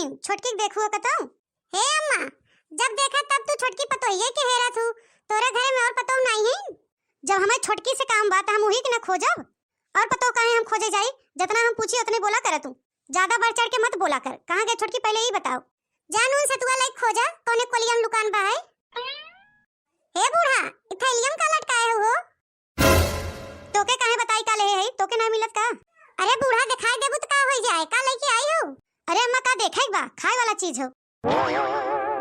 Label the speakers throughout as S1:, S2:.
S1: दुल्हन छोटकी देखुआ कतौ। हे अम्मा, जब देखा तब तू छोटकी पतोहिए के हेरा थू। तोरे घरे में और पतो नहीं है। जब हमें छोटकी से काम बात हम वही के न खोजब। और पतो काहे हम खोजे जाई। जितना हम पूछी उतने बोला कर तू। ज्यादा बढ़ चढ़ के मत बोला कर। कहां गए छोटकी पहले ही बताओ। जानून से तुआ लाइक खोजा कोने कोलियम दुकान बा है। हे बूढ़ा, इथैलियम का लटकाए हो। तोके काहे बताई का ले है। तोके ना मिलत का। अरे बूढ़ा दिखाई देबू त का होई जाए। का लेके आई हो। अरे अम्मा का देखाई बा। खाए वाला चीज हो।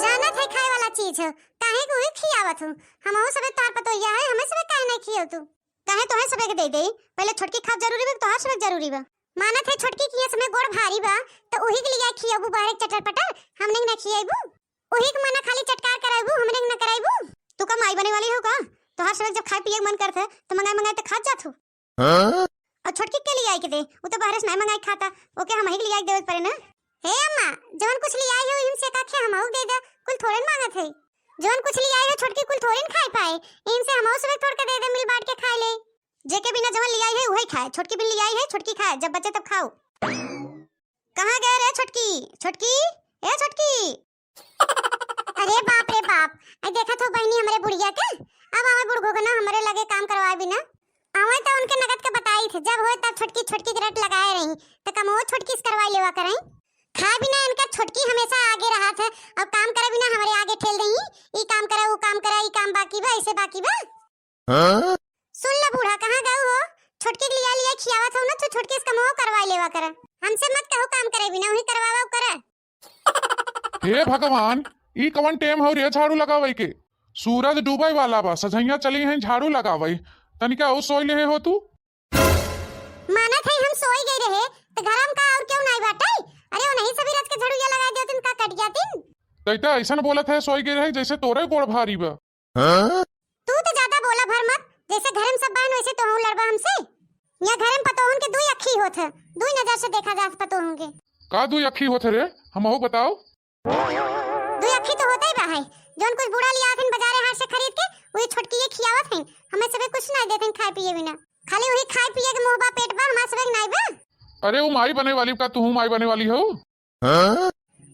S1: जानत है खाए वाला चीज हो। काहे को ही खियावत हूं। हमहु सबे तार पतोइया है। हमें सबे काहे नहीं खियो तू। काहे तोहे सबे के दे दे। पहले छोटकी खाब जरूरी बा तोहार सबे जरूरी बा। मानत है छोटकी किए समय गोड़ भारी बा तो ओही के लिए खियाबू बाहर चटर पटर। हमने ना खियाबू। ओही के मना खाली चटकार कराबू। हमने ना कराबू। तू का माई बने वाली हो का। तोहार सबे जब खाए पिए मन करथे तो मंगाए मंगाए त खा जात हो। हां और छोटकी के लिए आई के दे। वो तो बाहर से नहीं मंगाई खाता। ओके हम ही के लिए आई देवत पड़े ना। हे अम्मा, जवन कुछ ले आई हो इनसे का खे हमहु दे दे। कुल थोड़न मांगत है। जवन कुछ ले आई हो छोटकी कुल थोड़न खाए पाए। इनसे हमहु सबे थोड़ के दे दे मिल बांट के खाए ले। जेके बिना जवन ले आई है वही खाए। छोटकी बिन ले आई है छोटकी खाए। जब बचे तब खाओ। कहां गए रे छोटकी। छोटकी ए छोटकी। अरे बाप रे बाप। आई देखा तो बहनी हमरे बुढ़िया के। अब आवे बुढ़गो के ना हमरे लगे काम करवाए बिना। आवे तो उनके नगद के बताई थे। जब होए तब छोटकी छोटकी के रट लगाए रही तो कम वो छोटकी से करवाई लेवा करई। खा बिना इनका छोटकी हमेशा आगे रहा था। और काम करे बिना हमारे आगे ठेल रही। ई काम करे वो काम करे। ई काम बाकी बा ऐसे बाकी बा। हां सुन ले बूढ़ा, कहां गए हो। छोटकी के लिए खियावत हो ना तो छोटकी से कम वो करवाई लेवा करे। हमसे मत कहो काम करे बिना वही करवावा करे।
S2: हे भगवान, ई कवन टेम हो रे झाड़ू लगावे के। सूरज डूबे वाला बा। सझैया चली हैं झाड़ू लगावे। तनिका ओ सोई ले हो तू।
S1: मानत है हम सोई गई रहे तो घरम का और क्यों नहीं बाटे। अरे वो नहीं सभी रच के झड़ुया लगा दियो तुम का कट जातिन।
S2: तैता ऐसन बोलत है सोई गई रहे जैसे तोरे गोड़ भारी बा। हां
S1: तू तो ज्यादा बोला भर मत। जैसे घर में सब बहन वैसे तो हूं लड़बा हमसे। या घर में पतोहन के दुई अखी होत है। दुई नजर से देखा जा पतोहन के।
S2: का दुई अखी होत रे हमहु बताओ।
S1: दुई अखी तो होता ही बा है। जोन कुछ बूढ़ा लिया आखिन बाजारे हाथ से खरीद के वही छोटकी ये खियावत है। हमें सबे कुछ नहीं देते खाए पिए बिना। खाली वही खाए पिए के मोहबा पेट बा। हमार सबे नहीं बा।
S2: अरे वो माई बने वाली का तू माई बने वाली हो। हां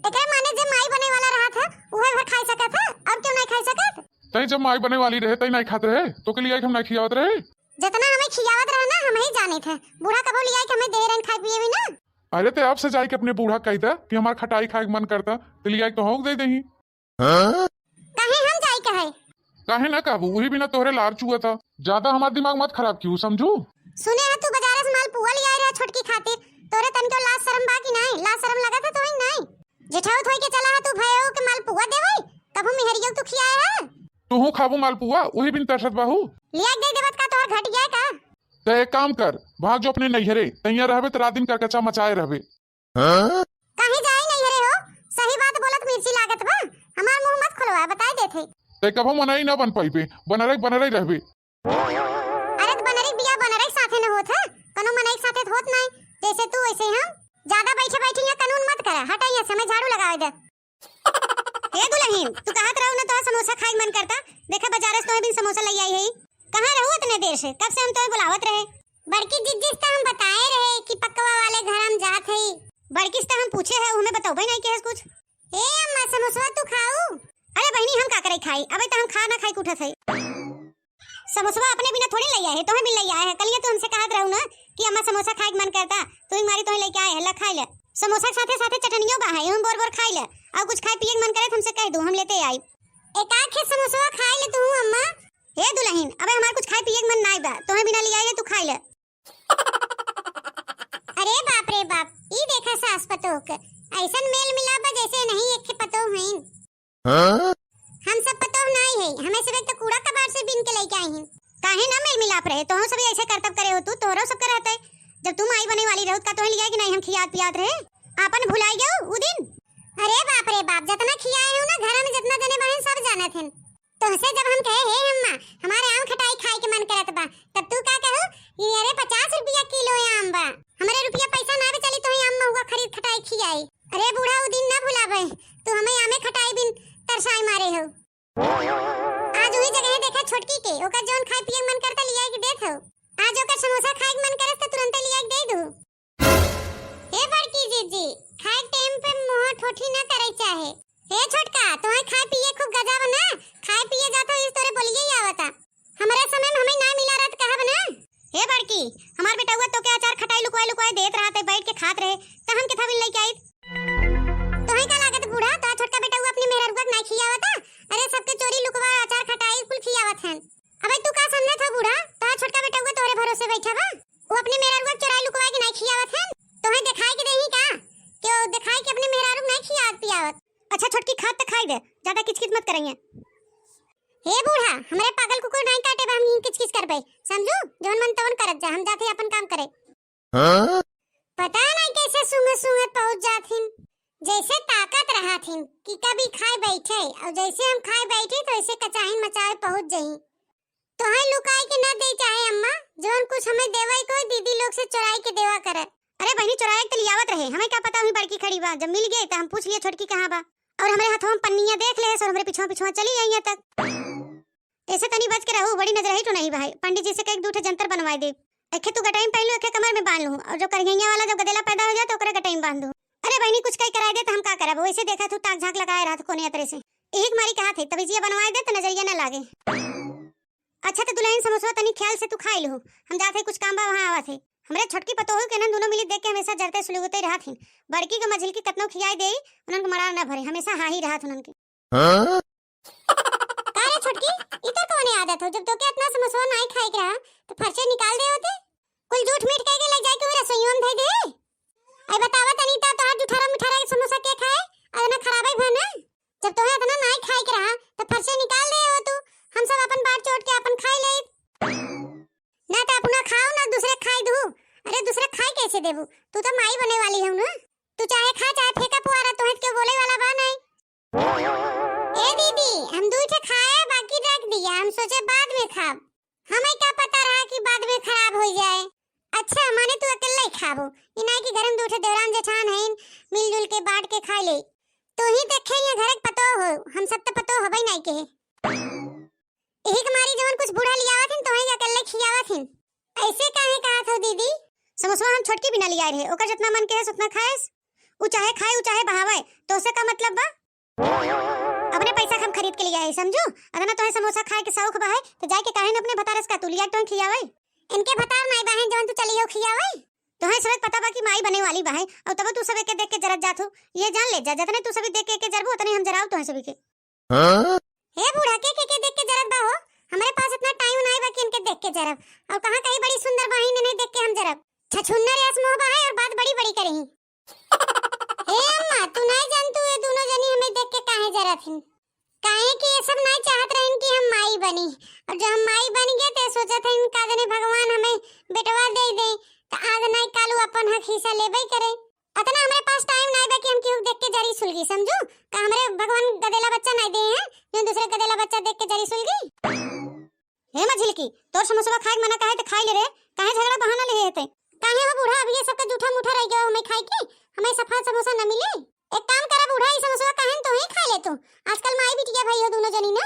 S1: एकरे माने जे माई बने वाला रहा था उहे भर खाई सकत है। अब क्यों नहीं खाई सकत।
S2: तई जब माई बने वाली रहे तई नहीं खाते रहे। तो के लिए हम नहीं खियावत रहे।
S1: जितना हमें खियावत रहे ना हम ही जाने थे। बूढ़ा कबो लिया कि हमें दे रन खाए पिए बिना।
S2: अरे ते अब से जाई के अपने बूढ़ा कह दे कि हमार खटाई खाए मन करता तो लिया तो हो दे देही। हां
S1: काहे हम जाई कहे।
S2: काहे ना काबू वही बिना तोहरे लार चुआ था। ज्यादा हमार दिमाग मत खराब क्यों समझू।
S1: सुने है तू बाजार से माल पुआ ले आई रहा छोटकी खातिर। तोरे तन को लाज शर्म बाकी नहीं। लाज शर्म लगा था तो ही नहीं। जेठाऊ थोई के चला है तू भयो के माल पुआ देवई। तब हम मेहरियो तू खियाए है।
S2: तू हूं खाबू माल पुआ वही बिन तरसत बाहू।
S1: लिया दे देवत का तोहर घट गया का।
S2: ते एक काम कर भाग जो अपने नैहरे। तैया रहबे तो रात दिन कर कच्चा मचाए रहबे। हां
S1: कहीं जाई नहीं रे हो। सही बात बोलत मिर्ची लागत बा। हमार मुंह मत खोलवा बताई देथे।
S2: ते कबो मनाई ना बन पाइबे। बनरे रहबे।
S1: अरे बनरे बिया बनरे साथे न होत है। कनो मनई साथे होत नहीं। जैसे तू वैसे हम। ज्यादा बैठे बैठे या कानून मत कर। हटाइए समय झाड़ू लगावे दे। हे दुल्हन, तू कहत रहू ना तो समोसा खाए मन करता। देखा बाजार से तो दिन समोसा ले आई है। कहां रहू इतने देर से। कब से हम तोए बुलावत रहे। बड़की जिज्जी से हम बताए रहे कि पक्कवा वाले घर हम जात है। बड़की से हम पूछे है उन्हें बताओ नहीं के कुछ। ए अम्मा समोसा तू खाऊ। अरे बहनी हम का करे खाई। अबे तो हम खा ना खाई उठत है। समोसा अपने बिना थोड़ी ले आए है। तोहे मिल ले आए है। कल ये तो हमसे कहत रहू ना कि अम्मा समोसा खाए मन करता। तू ही मारी तोहे लेके आए है। ला खाई ले। समोसा के साथे साथे चटनियो बा है। हम बोर बोर खाई ले। और कुछ खाए पिए मन करे तुमसे कह दूं हम लेते आई। एक आखे समोसा खाई ले तू अम्मा। हे दुल्हन, अबे हमार कुछ खाए पिए मन नहीं बा। तोहे बिना ले आई तू खाई ले। अरे बाप रे बाप। ई देखा सास पतो के ऐसन मेल मिलाप जैसे नहीं एक के पतो हैं। हां हम सब पतो नहीं है। हमें सब एक तो कूड़ा कबाड़ से बिन के लेके आई हैं। काहे ना मेल मिलाप रहे। तो सब ऐसे करतब करे हो तू। तोरो सब करत है। जब तुम आई बने वाली रहो का तो लिया कि नहीं हम खियात पियात रहे। आपन भुलाई गयो उ दिन। अरे बाप रे बाप। जितना खियाए हो ना घर में जितना जने बहन सब जानत हैं। तुमसे जब हम कहे हे अम्मा हमारे आम खटाई खाए के मन करत बा तब तू का कहू ये अरे 50 रुपया किलो आम बा। हमारे रुपया पैसा ना भी चली तो आम महुआ खरीद खटाई खियाई। अरे बूढ़ा उ दिन ना भुलावे। तू हमें आमे खटाई बिन तरसाई मारे हो। आज वही जगह देखा छोटकी के ओकर जोन खाए पिए मन करता लिया के देत हो। आज ओकर समोसा खाए के मन करत त तुरंत लिया के दे दू। हे बड़की जीजी खाए टाइम पे मुंह ठोठी ना करे चाहे। हे छोटका तुम्हें खाए पिए खूब गजब ना, खाए पिए जातो इस तोरे बोलिए ही आवता। हमारे समय में हमें ना मिला रहत कहब ना। हे बड़की हमार बेटा तो क्या अचार खटाई लुकवाई लुकवाई देत रहत है, बैठ के खात रहे त हम के था बिल लेके आई। तोहे का लागत बूढ़ा ता छोटका बेटा अपनी मेहररुआ नहीं खियावता। अरे सबके चोरी लुकवा अचार खटाई कुल खियावत हन। अबे तू का समझत हो बूढ़ा, ता छोटका बेटा तोरे भरोसे बैठा बा, वो अपनी मेहररुआ चोराई लुकवाई के नहीं खियावत हन। तोहे दिखाई के देही का क्यों दिखाई के अपने मेहरारू नहीं खियावत पियावत। अच्छा छोटकी खात त खाई दे, ज्यादा किचकिच मत करिए। हे बूढ़ा हमारे पागल कुकुर नहीं काटे बा, हम ही किचकिच करबे समझू, जवन मन तवन करत जा, हम जाते अपन काम करे। पता नहीं कैसे सूंघे सूंघे पहुंच जाथिन, जैसे ताकत रहाथिन कि कभी खाए बैठे और जैसे हम खाए बैठे तो ऐसे कचाहिन मचाए पहुंच जही। तो है लुकाई के ना दे चाहे अम्मा, जवन कुछ हमें देवई को दीदी लोग से चुराई के देवा करे। अरे बहनी चुराए के लियावत रहे, हमें क्या पता हुई बड़की खड़ी बा, जब मिल गए तो हम पूछ लिए छोटकी कहां बा, और हमारे हाथों में पन्नियां देख ले और हमारे पीछे पीछे चली आई यहाँ तक। ऐसे तनी बच के रहू, बड़ी नजर ही तो नहीं भाई, पंडित जी से कई दूठे जंतर बनवाई दे। एखे तू गटाई पहन लो, एखे कमर में बांध लूं, और जो करिया वाला जब गदेला पैदा हो जाए तो ओकरे गटाई में बांध दो। अरे बहनी कुछ कई कराए दे तो हम का करब, वैसे देखा तू ताक झांक लगाए रहा कोने तरह से एक मारी कहा थे तबीजिया बनवाए दे तो नजरिया न लागे। अच्छा तो दुल्हन समोसा तनी ख्याल से तू खाई लो, हम जाते कुछ काम बा वहां आवत है। हमरे छोटकी पतोहू के नन दोनों मिली देख के हमेशा जरते सुलगते रहत हिन, बड़की के मझिल की कतनो खियाई देई उनन के मरार ना भरे, हमेशा हाही रहत उनन के। काहे छोटकी इतर कोने आदत हो, जब तो के इतना समोसा नहीं खाई के रहा तो फरसे निकाल दे होते, कुल झूठ मूठ कह के ले जाए के मेरा सयोन धई दे। आई बतावा तनी ता तोहार जुठारा मिठारा के समोसा के खाए और ना खराबे भना, जब तोहे इतना नहीं खाई के रहा तो फरसे निकाल दे हो तू, हम सब अपन बाट चोट के अपन खाई ले ना, तो अपना खाओ ना दूसरे खाई दू। अरे दूसरे खाई कैसे देबू, तू तो माई बने वाली है ना, तू चाहे खा चाहे फेंका पुआरा, तोहे क्यों बोले वाला बा नहीं। ए दीदी हम दूठे खाए बाकी रख दिया, हम सोचे बाद में खाब, हमें क्या पता रहा कि बाद में खराब हो जाए। अच्छा माने तू अकेले ही खाबो, ये नहीं कि घर में दूठे देवरान जेठान हैं मिलजुल के बांट के खा ले, तो ही देखे ये घर के पतो हो, हम सब तो पतो होबई नहीं के यही हमारी जवन कुछ बूढ़ा लियावत हन तो ही अकेले खियावत हन। ऐसे काहे कहा था दीदी, समोसा हम छोटकी बिना लियाए रहे, ओकर जितना मन के है उतना खाएस, उ चाहे खाए उ चाहे बहावे, तो उसे का मतलब बा। अपने पैसा हम खरीद के लिए आए समझू, अगर ना तोहे समोसा खाए के शौक बा है तो जाके काहे न अपने भतारस का तू लिया तो खियावे, इनके भतार नहीं बहन जवन तू चली हो खियावे, तोहे सब पता बा कि माई बने वाली बा है, और तब तू सब के देख के जरत जात हो, ये जान ले जा जतने तू सब देख के जरबो उतने हम जराव तोहे सब के। हे बूढ़ा के देख के जरत बा हो, हमारे पास इतना टाइम नहीं बा कि इनके देख के जरब, और कहां कहीं बड़ी सुंदर बहिन नहीं देख के हम जरब, छछुन्नर यास मोह बा है और बात बड़ी बड़ी करेही। हे अम्मा तू नहीं जानतू ये दोनों जनी हमें देख के काहे जरत हन, काहे कि ये सब नहीं चाहत रहन कि हम माई बनी, और जो हम माई बन गए ते सोचत हन का जने भगवान हमें बेटवा दे दे तो आज नहीं कालू अपन हक हिस्सा लेबे करे। अतना हमारे पास टाइम नहीं बा कि हम केहू देख के जरी सुलगी समझू, का हमारे भगवान गदेला बच्चा नहीं दे हैं जो दूसरे गदेला बच्चा देख के जरी सुलगी। हे मझिलकी तोर समोसा खाए मना काहे त खाई ले रे, काहे झगड़ा बहाना ले हेते, काहे हो बूढ़ा अब ये सब का जूठा मुठा रह गया हमें खाई के, हमें सफा समोसा न मिले। एक काम करा बूढ़ा ये समोसा काहे तो ही खा ले, तू आजकल माई बिटिया भाई हो दोनों जनी ना,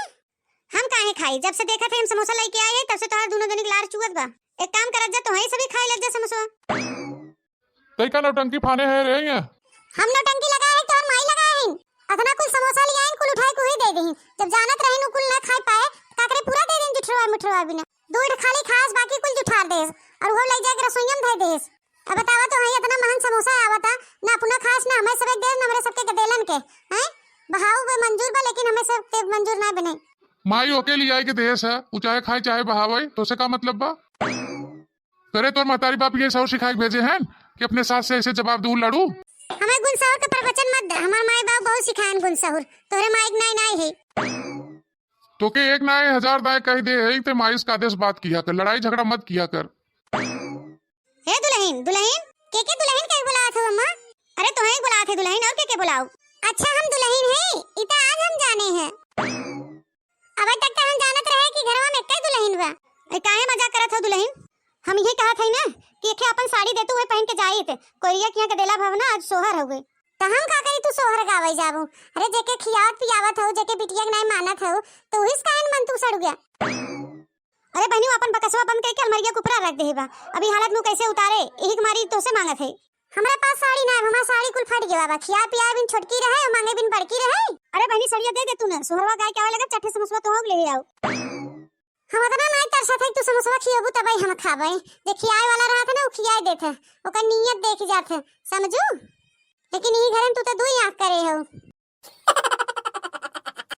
S1: हम काहे खाई, जब से देखा थे हम समोसा लेके आए तब से तोहार दोनों जनी लार चुअत बा, एक काम कर जा तो ही सभी खाई ले जा समोसा।
S2: तई का नौटंकी फाने है रे ये,
S1: हम नौटंकी लगाए है तो और माई लगाए है, अतना कुल समोसा ले आए कुल उठाए को ही दे दे, जब जानत रहे कुल ना खाई पाए काकरे पूरा दे देन जुठरवा मुठरवा बिना, दूध खाली खास बाकी कुल जुठार देस और वो ले जाके रसोईयम धर देस। अब बतावा तो है इतना महंगा समोसा आवता ना अपना खास ना हमें सब एक देस ना हमरे सबके गदेलन के हैं, बहाऊ बे मंजूर बा लेकिन हमें सब ते मंजूर ना बने।
S2: माई ओके लिए आई के देश है, उ चाहे खाए चाहे बहावे, तो से का मतलब बा, करे तोर महतारी बाप ये सब सिखाई भेजे हैं कि अपने सास से ऐसे जवाब दूर लड़ू।
S1: हमें गुणसहुर का प्रवचन मत दे, हमार माई बाप बहुत सिखाएन गुणसहुर, तोरे माई नहीं नहीं है,
S2: तो के एक ना हजार दाए कह दे है ते माइस का आदेश बात किया कर, लड़ाई झगड़ा मत किया कर।
S1: हे दुल्हन दुल्हन के दुल्हन के बुलाओ थे अम्मा, अरे तो ही बुलाओ थे दुल्हन और के बुलाओ। अच्छा हम दुल्हन है इता आज हम जाने हैं, अब तक तो हम जानत रहे कि घरवा में कई दुल्हन बा, काहे मजाक करत हो दुल्हन, हम ये कहा थे ना कि एके अपन साड़ी देतू हुए पहन के जाई थे, कोरिया किया के देला भवना आज सोहर हुए, तो हम का कही तू सोहर गावे जाबू, अरे जेके खियावत पियावत हो जेके बिटिया के नहीं मानत हो तो इस काहे मन तू सड़ गया। अरे बहनी अपन बकसवा बंद करके अलमारिया कुपरा रख दे बा, अभी हालत नु कैसे उतारे यही मारी तो से मांगत है, हमारे पास साड़ी ना है, हमारा साड़ी कुल फट गया बा। खिया पिया बिन छोटकी रहे और मांगे बिन बड़की रहे। अरे बहनी सड़िया दे दे तूने, सोहरवा गाय के आवे लगा चट्टे समोसा तो होग ले आओ। हम इतना नहीं तरसा था तू समोसा खियाबू तब हम खाबे। जे खियाए वाला रहा था ना वो खियाए देथे, ओकर नियत देख जाथे, समझू। लेकिन ई घरन तू तो दुई आंख करे हो।